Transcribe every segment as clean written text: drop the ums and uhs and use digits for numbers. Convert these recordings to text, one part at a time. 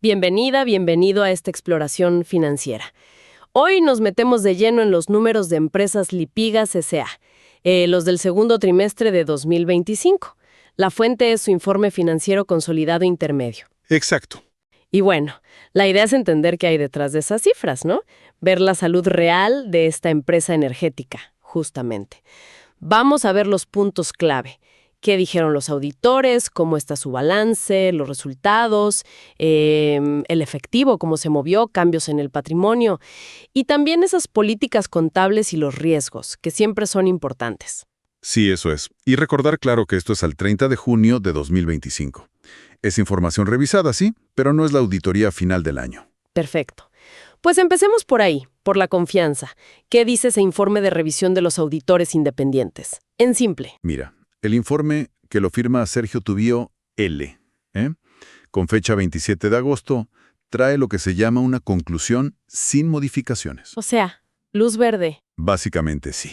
Bienvenida, bienvenido a esta exploración financiera. Hoy nos metemos de lleno en los números de empresas Lipigas S.A., los del segundo trimestre de 2025. La fuente es su informe financiero consolidado intermedio. Exacto. Y bueno, la idea es entender qué hay detrás de esas cifras, ¿no? Ver la salud real de esta empresa energética, justamente. Vamos a ver los puntos clave. ¿Qué dijeron los auditores? ¿Cómo está su balance? ¿Los resultados? El efectivo, cómo se movió, cambios en el patrimonio. Y también esas políticas contables y los riesgos, que siempre son importantes. Sí, eso es. Y recordar claro que esto es al 30 de junio de 2025. Es información revisada, sí, pero no es la auditoría final del año. Perfecto. Pues empecemos por ahí, por la confianza. ¿Qué dice ese informe de revisión de los auditores independientes? En simple. Mira, el informe que lo firma Sergio Tubío L., con fecha 27 de agosto, trae lo que se llama una conclusión sin modificaciones. O sea, luz verde. Básicamente sí.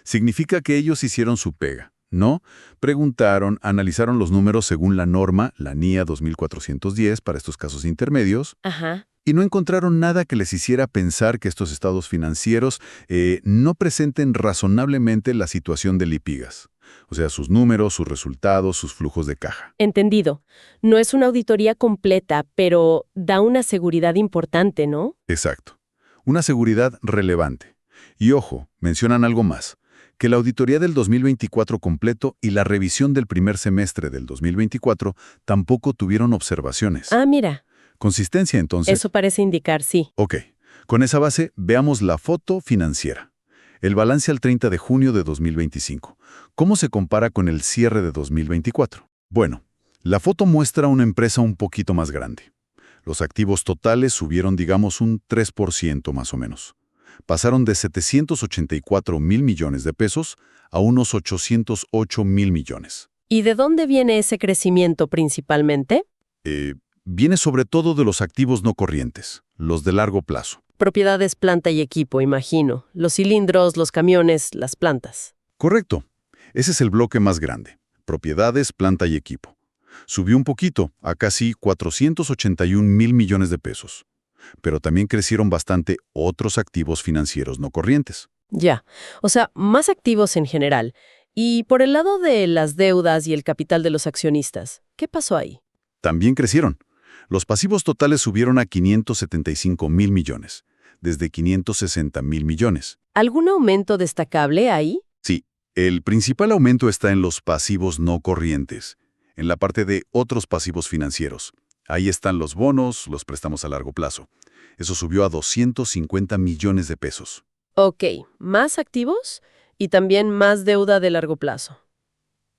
Significa que ellos hicieron su pega, ¿no? Preguntaron, analizaron los números según la norma, la NIA 2410 para estos casos intermedios, Ajá. y no encontraron nada que les hiciera pensar que estos estados financieros no presenten razonablemente la situación de Lipigas. O sea, sus números, sus resultados, sus flujos de caja. Entendido. No es una auditoría completa, pero da una seguridad importante, ¿no? Exacto. Una seguridad relevante. Y ojo, mencionan algo más, que la auditoría del 2024 completo y la revisión del primer semestre del 2024 tampoco tuvieron observaciones. Ah, mira. Consistencia, entonces. Eso parece indicar, sí. Ok. Con esa base, veamos la foto financiera. El balance al 30 de junio de 2025. ¿Cómo se compara con el cierre de 2024? Bueno, la foto muestra una empresa un poquito más grande. Los activos totales subieron, digamos, un 3% más o menos. Pasaron de 784,000 millones de pesos a unos 808,000 millones. ¿Y de dónde viene ese crecimiento principalmente? Viene sobre todo de los activos no corrientes, los de largo plazo. Propiedades, planta y equipo, imagino. Los cilindros, los camiones, las plantas. Correcto. Ese es el bloque más grande. Propiedades, planta y equipo. Subió un poquito, a casi 481,000 millones de pesos. Pero también crecieron bastante otros activos financieros no corrientes. Ya. O sea, más activos en general. Y por el lado de las deudas y el capital de los accionistas, ¿qué pasó ahí? También crecieron. Los pasivos totales subieron a 575,000 millones, desde 560,000 millones. ¿Algún aumento destacable ahí? Sí, el principal aumento está en los pasivos no corrientes, en la parte de otros pasivos financieros. Ahí están los bonos, los préstamos a largo plazo. Eso subió a 250 millones de pesos. Ok, más activos y también más deuda de largo plazo.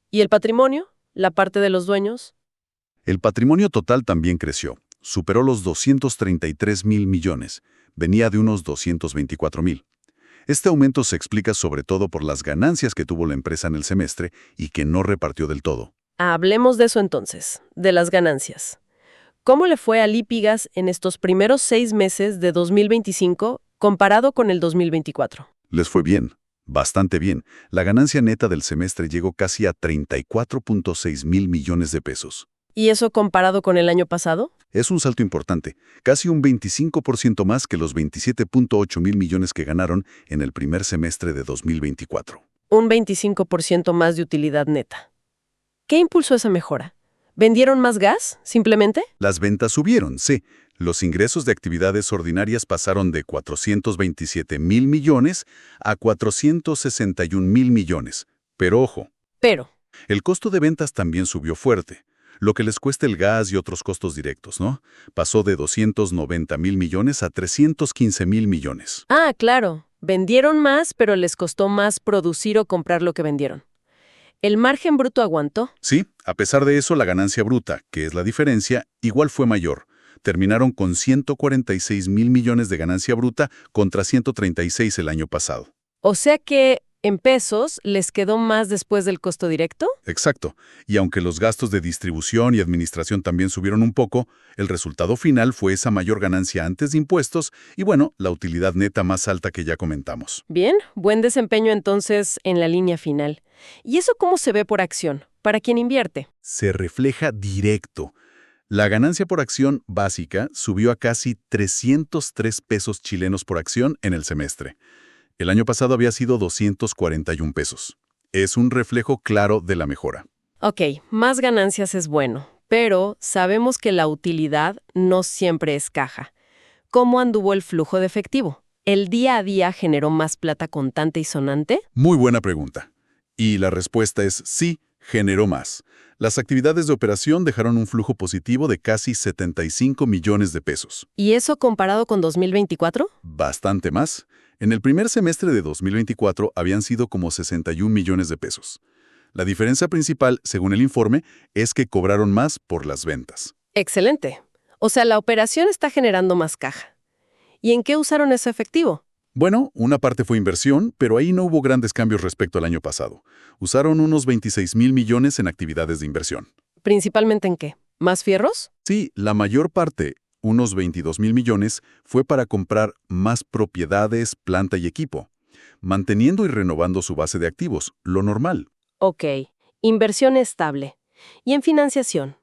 ¿Y el patrimonio? ¿La parte de los dueños? El patrimonio total también creció. Superó los 233,000 millones. Venía de unos 224,000. Este aumento se explica sobre todo por las ganancias que tuvo la empresa en el semestre y que no repartió del todo. Hablemos de eso entonces, de las ganancias. ¿Cómo le fue a Lipigas en estos primeros 6 meses de 2025 comparado con el 2024? Les fue bien, bastante bien. La ganancia neta del semestre llegó casi a 34,6 mil millones de pesos. ¿Y eso comparado con el año pasado? Es un salto importante, casi un 25% más que los 27,8 mil millones que ganaron en el primer semestre de 2024. Un 25% más de utilidad neta. ¿Qué impulsó esa mejora? ¿Vendieron más gas, simplemente? Las ventas subieron, sí. Los ingresos de actividades ordinarias pasaron de 427 mil millones a 461 mil millones. Pero ojo, el costo de ventas también subió fuerte. Lo que les cuesta el gas y otros costos directos, ¿no? Pasó de 290 mil millones a 315 mil millones. Ah, claro. Vendieron más, pero les costó más producir o comprar lo que vendieron. ¿El margen bruto aguantó? Sí, a pesar de eso, la ganancia bruta, que es la diferencia, igual fue mayor. Terminaron con 146 mil millones de ganancia bruta contra 136 el año pasado. O sea que, en pesos, ¿les quedó más después del costo directo? Exacto. Y aunque los gastos de distribución y administración también subieron un poco, el resultado final fue esa mayor ganancia antes de impuestos y, bueno, la utilidad neta más alta que ya comentamos. Bien, buen desempeño entonces en la línea final. ¿Y eso cómo se ve por acción? ¿Para quién invierte? Se refleja directo. La ganancia por acción básica subió a casi 303 pesos chilenos por acción en el semestre. El año pasado había sido 241 pesos. Es un reflejo claro de la mejora. Ok, más ganancias es bueno, pero sabemos que la utilidad no siempre es caja. ¿Cómo anduvo el flujo de efectivo? ¿El día a día generó más plata contante y sonante? Muy buena pregunta. Y la respuesta es sí, generó más. Las actividades de operación dejaron un flujo positivo de casi 75 millones de pesos. ¿Y eso comparado con 2024? Bastante más. En el primer semestre de 2024 habían sido como 61 millones de pesos. La diferencia principal, según el informe, es que cobraron más por las ventas. Excelente. O sea, la operación está generando más caja. ¿Y en qué usaron ese efectivo? Bueno, una parte fue inversión, pero ahí no hubo grandes cambios respecto al año pasado. Usaron unos 26,000 millones en actividades de inversión. ¿Principalmente en qué? ¿Más fierros? Sí, la mayor parte, unos 22,000 millones, fue para comprar más propiedades, planta y equipo, manteniendo y renovando su base de activos, lo normal. Ok. Inversión estable. ¿Y en financiación?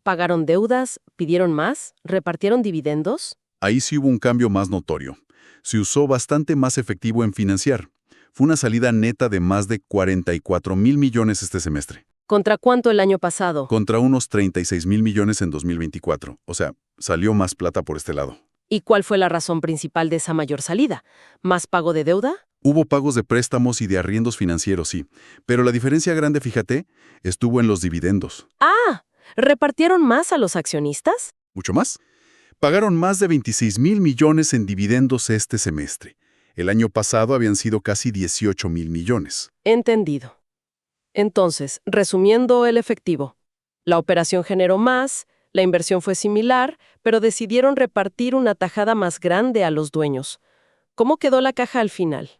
¿Pagaron deudas? ¿Pidieron más? ¿Repartieron dividendos? Ahí sí hubo un cambio más notorio. Se usó bastante más efectivo en financiar. Fue una salida neta de más de 44,000 millones este semestre, ¿Contra cuánto el año pasado? contra unos 36,000 millones en 2024. O sea, salió más plata por este lado. ¿Y cuál fue la razón principal de esa mayor salida? ¿Más pago de deuda? Hubo pagos de préstamos y de arriendos financieros, sí. Pero la diferencia grande, fíjate, estuvo en los dividendos. ¡Ah! ¿Repartieron más a los accionistas? ¿Mucho más? Pagaron más de 26,000 millones en dividendos este semestre. El año pasado habían sido casi 18,000 millones. Entendido. Entonces, resumiendo el efectivo, la operación generó más, la inversión fue similar, pero decidieron repartir una tajada más grande a los dueños. ¿Cómo quedó la caja al final?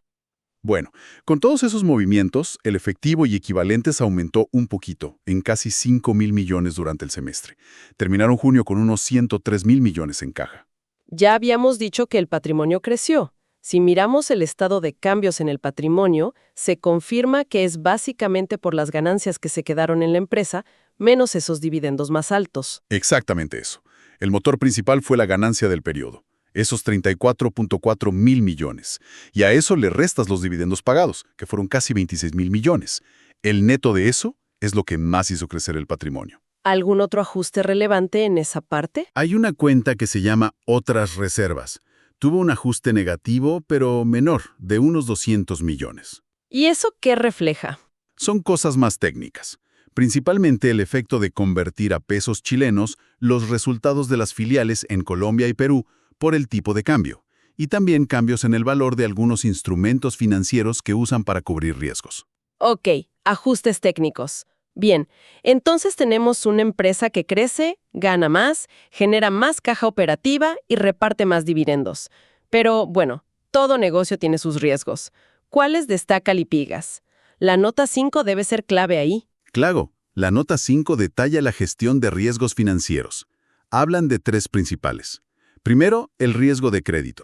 Bueno, con todos esos movimientos, el efectivo y equivalentes aumentó un poquito, en casi 5,000 millones durante el semestre. Terminaron junio con unos 103,000 millones en caja. Ya habíamos dicho que el patrimonio creció. Si miramos el estado de cambios en el patrimonio, se confirma que es básicamente por las ganancias que se quedaron en la empresa, menos esos dividendos más altos. Exactamente eso. El motor principal fue la ganancia del periodo, esos 34,4 mil millones. Y a eso le restas los dividendos pagados, que fueron casi 26,000 millones. El neto de eso es lo que más hizo crecer el patrimonio. ¿Algún otro ajuste relevante en esa parte? Hay una cuenta que se llama Otras Reservas. Tuvo un ajuste negativo, pero menor, de unos 200 millones. ¿Y eso qué refleja? Son cosas más técnicas. Principalmente el efecto de convertir a pesos chilenos los resultados de las filiales en Colombia y Perú por el tipo de cambio, y también cambios en el valor de algunos instrumentos financieros que usan para cubrir riesgos. Ok, ajustes técnicos. Bien, entonces tenemos una empresa que crece, gana más, genera más caja operativa y reparte más dividendos. Pero, bueno, todo negocio tiene sus riesgos. ¿Cuáles destaca Lipigas? La nota 5 debe ser clave ahí. Claro, la nota 5 detalla la gestión de riesgos financieros. Hablan de tres principales. Primero, el riesgo de crédito.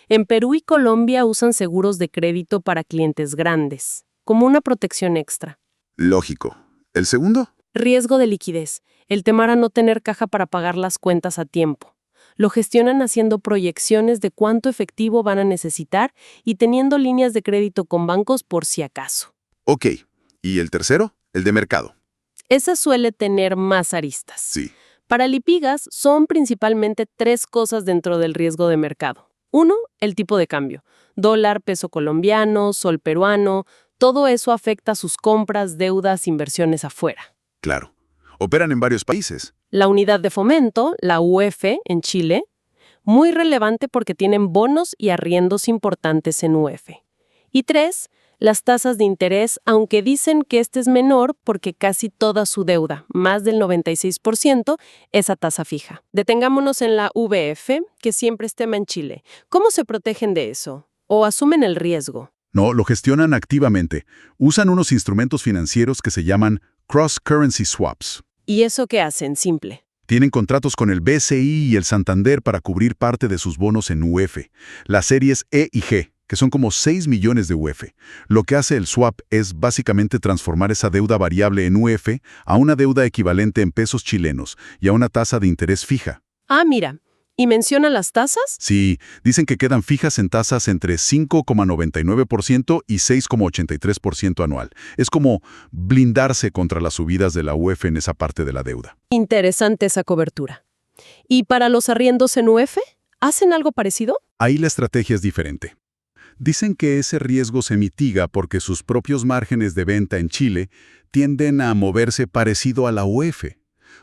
En Perú y Colombia usan seguros de crédito para clientes grandes, como una protección extra. Lógico. ¿El segundo? Riesgo de liquidez, el temor a no tener caja para pagar las cuentas a tiempo. Lo gestionan haciendo proyecciones de cuánto efectivo van a necesitar y teniendo líneas de crédito con bancos por si acaso. Ok. ¿Y el tercero? El de mercado. Esa suele tener más aristas. Sí. Para Lipigas son principalmente tres cosas dentro del riesgo de mercado. Uno, el tipo de cambio. Dólar, peso colombiano, sol peruano. Todo eso afecta sus compras, deudas, inversiones afuera. Claro. Operan en varios países. La unidad de fomento, la UF, en Chile, muy relevante porque tienen bonos y arriendos importantes en UF. Y tres, las tasas de interés, aunque dicen que este es menor porque casi toda su deuda, más del 96%, es a tasa fija. Detengámonos en la VF, que siempre es tema en Chile. ¿Cómo se protegen de eso? ¿O asumen el riesgo? No, lo gestionan activamente. Usan unos instrumentos financieros que se llaman cross-currency swaps. ¿Y eso qué hacen? Simple. Tienen contratos con el BCI y el Santander para cubrir parte de sus bonos en UF, las series E y G, que son como 6 millones de UF. Lo que hace el swap es básicamente transformar esa deuda variable en UF a una deuda equivalente en pesos chilenos y a una tasa de interés fija. Ah, mira. ¿Y menciona las tasas? Sí, dicen que quedan fijas en tasas entre 5,99% y 6,83% anual. Es como blindarse contra las subidas de la UF en esa parte de la deuda. Interesante esa cobertura. ¿Y para los arriendos en UF? ¿Hacen algo parecido? Ahí la estrategia es diferente. Dicen que ese riesgo se mitiga porque sus propios márgenes de venta en Chile tienden a moverse parecido a la UF.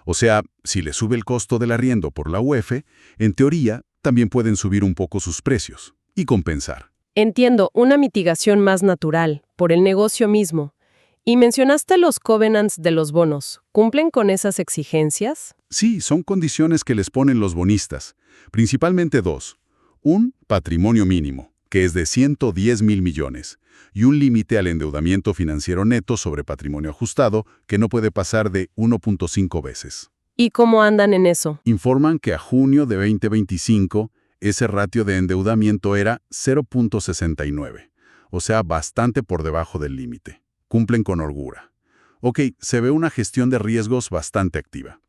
O sea, si le sube el costo del arriendo por la UF, en teoría también pueden subir un poco sus precios y compensar. Entiendo, una mitigación más natural, por el negocio mismo. Y mencionaste los covenants de los bonos. ¿Cumplen con esas exigencias? Sí, son condiciones que les ponen los bonistas, principalmente dos. Un patrimonio mínimo, que es de 110.000 millones, y un límite al endeudamiento financiero neto sobre patrimonio ajustado que no puede pasar de 1.5 veces. ¿Y cómo andan en eso? Informan que a junio de 2025 ese ratio de endeudamiento era 0.69, o sea, bastante por debajo del límite. Cumplen con holgura. Ok, se ve una gestión de riesgos bastante activa.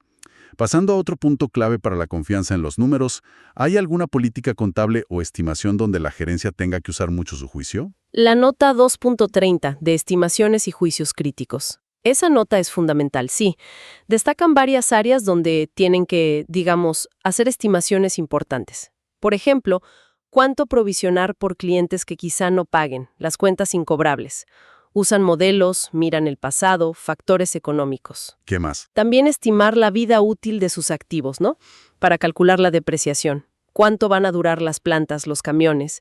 Pasando a otro punto clave para la confianza en los números, ¿hay alguna política contable o estimación donde la gerencia tenga que usar mucho su juicio? La nota 2.30 de estimaciones y juicios críticos. Esa nota es fundamental, sí. Destacan varias áreas donde tienen que, digamos, hacer estimaciones importantes. Por ejemplo, cuánto provisionar por clientes que quizá no paguen, las cuentas incobrables. Usan modelos, miran el pasado, factores económicos. ¿Qué más? También estimar la vida útil de sus activos, ¿no? Para calcular la depreciación. Cuánto van a durar las plantas, los camiones.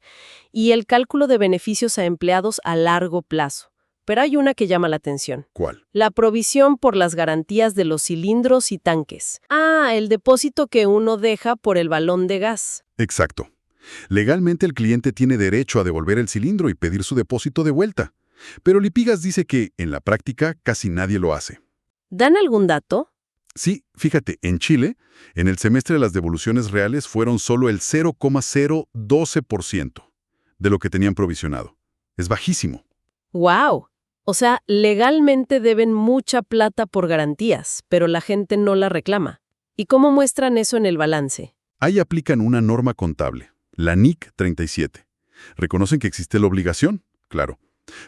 Y el cálculo de beneficios a empleados a largo plazo. Pero hay una que llama la atención. ¿Cuál? La provisión por las garantías de los cilindros y tanques. Ah, el depósito que uno deja por el balón de gas. Exacto. Legalmente el cliente tiene derecho a devolver el cilindro y pedir su depósito de vuelta. Pero Lipigas dice que, en la práctica, casi nadie lo hace. ¿Dan algún dato? Sí, fíjate, en Chile, en el semestre las devoluciones reales fueron solo el 0,012% de lo que tenían provisionado. Es bajísimo. ¡Wow! O sea, legalmente deben mucha plata por garantías, pero la gente no la reclama. ¿Y cómo muestran eso en el balance? Ahí aplican una norma contable, la NIC 37. Reconocen que existe la obligación, claro.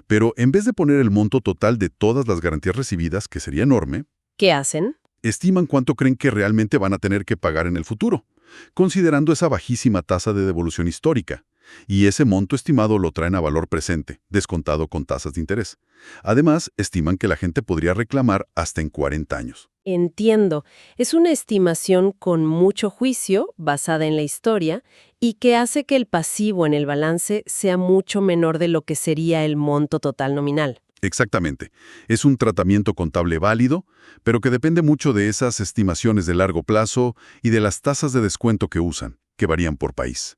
Pero en vez de poner el monto total de todas las garantías recibidas, que sería enorme, ¿Qué hacen? estiman cuánto creen que realmente van a tener que pagar en el futuro, considerando esa bajísima tasa de devolución histórica. Y ese monto estimado lo traen a valor presente, descontado con tasas de interés. Además, estiman que la gente podría reclamar hasta en 40 años. Entiendo. Es una estimación con mucho juicio, basada en la historia, y que hace que el pasivo en el balance sea mucho menor de lo que sería el monto total nominal. Exactamente. Es un tratamiento contable válido, pero que depende mucho de esas estimaciones de largo plazo y de las tasas de descuento que usan, que varían por país.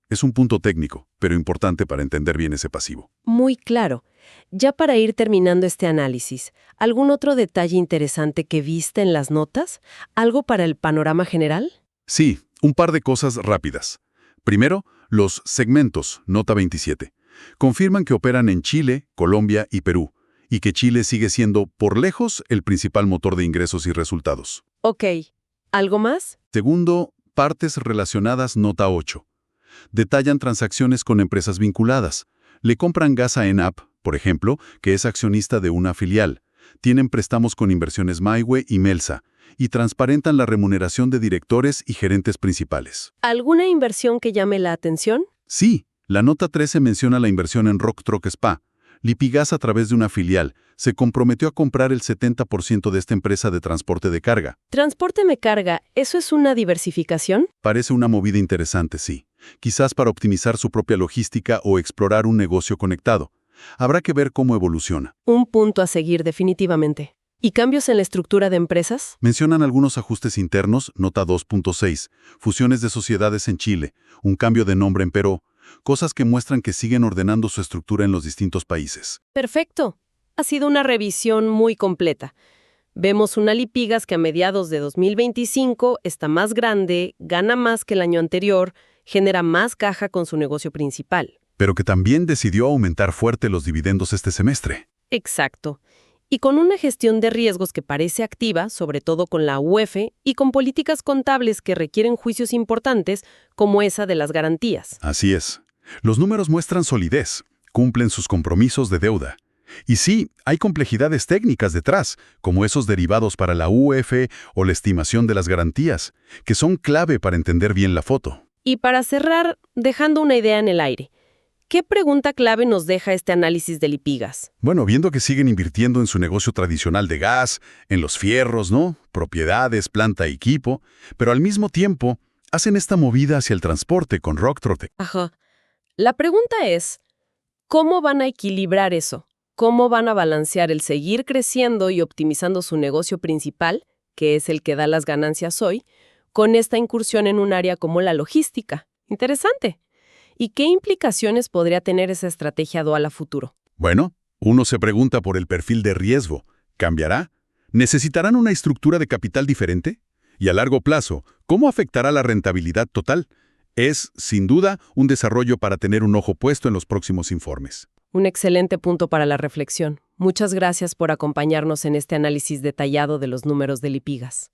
Es un punto técnico, pero importante para entender bien ese pasivo. Muy claro. Ya para ir terminando este análisis, ¿algún otro detalle interesante que viste en las notas? ¿Algo para el panorama general? Sí, un par de cosas rápidas. Primero, los segmentos, nota 27. Confirman que operan en Chile, Colombia y Perú, y que Chile sigue siendo, por lejos, el principal motor de ingresos y resultados. Ok. ¿Algo más? Segundo, partes relacionadas, nota 8. Detallan transacciones con empresas vinculadas. Le compran gas a ENAP, por ejemplo, que es accionista de una filial. Tienen préstamos con Inversiones Maihue y Melsa, y transparentan la remuneración de directores y gerentes principales. ¿Alguna inversión que llame la atención? Sí, la nota 13 menciona la inversión en Rock Truck Spa. Lipigas, a través de una filial, se comprometió a comprar el 70% de esta empresa de transporte de carga. Transporte me carga, ¿eso es una diversificación? Parece una movida interesante, sí. Quizás para optimizar su propia logística o explorar un negocio conectado. Habrá que ver cómo evoluciona. Un punto a seguir definitivamente. ¿Y cambios en la estructura de empresas? Mencionan algunos ajustes internos, nota 2.6, fusiones de sociedades en Chile, un cambio de nombre en Perú, cosas que muestran que siguen ordenando su estructura en los distintos países. Perfecto. Ha sido una revisión muy completa. Vemos una Lipigas que a mediados de 2025 está más grande, gana más que el año anterior, genera más caja con su negocio principal. pero que también decidió aumentar fuerte los dividendos este semestre. Exacto. Y con una gestión de riesgos que parece activa, sobre todo con la UEF, y con políticas contables que requieren juicios importantes, como esa de las garantías. Así es. Los números muestran solidez, cumplen sus compromisos de deuda. Y sí, hay complejidades técnicas detrás, como esos derivados para la UEF o la estimación de las garantías, que son clave para entender bien la foto. Y para cerrar, dejando una idea en el aire, ¿qué pregunta clave nos deja este análisis de Lipigas? Bueno, viendo que siguen invirtiendo en su negocio tradicional de gas, en los fierros, ¿no? Propiedades, planta, equipo, pero al mismo tiempo hacen esta movida hacia el transporte con Rocktrotec. Ajá. La pregunta es, ¿cómo van a equilibrar eso? ¿Cómo van a balancear el seguir creciendo y optimizando su negocio principal, que es el que da las ganancias hoy, con esta incursión en un área como la logística? Interesante. ¿Y qué implicaciones podría tener esa estrategia dual a futuro? Bueno, uno se pregunta por el perfil de riesgo. ¿Cambiará? ¿Necesitarán una estructura de capital diferente? Y a largo plazo, ¿cómo afectará la rentabilidad total? Es, sin duda, un desarrollo para tener un ojo puesto en los próximos informes. Un excelente punto para la reflexión. Muchas gracias por acompañarnos en este análisis detallado de los números de Lipigas.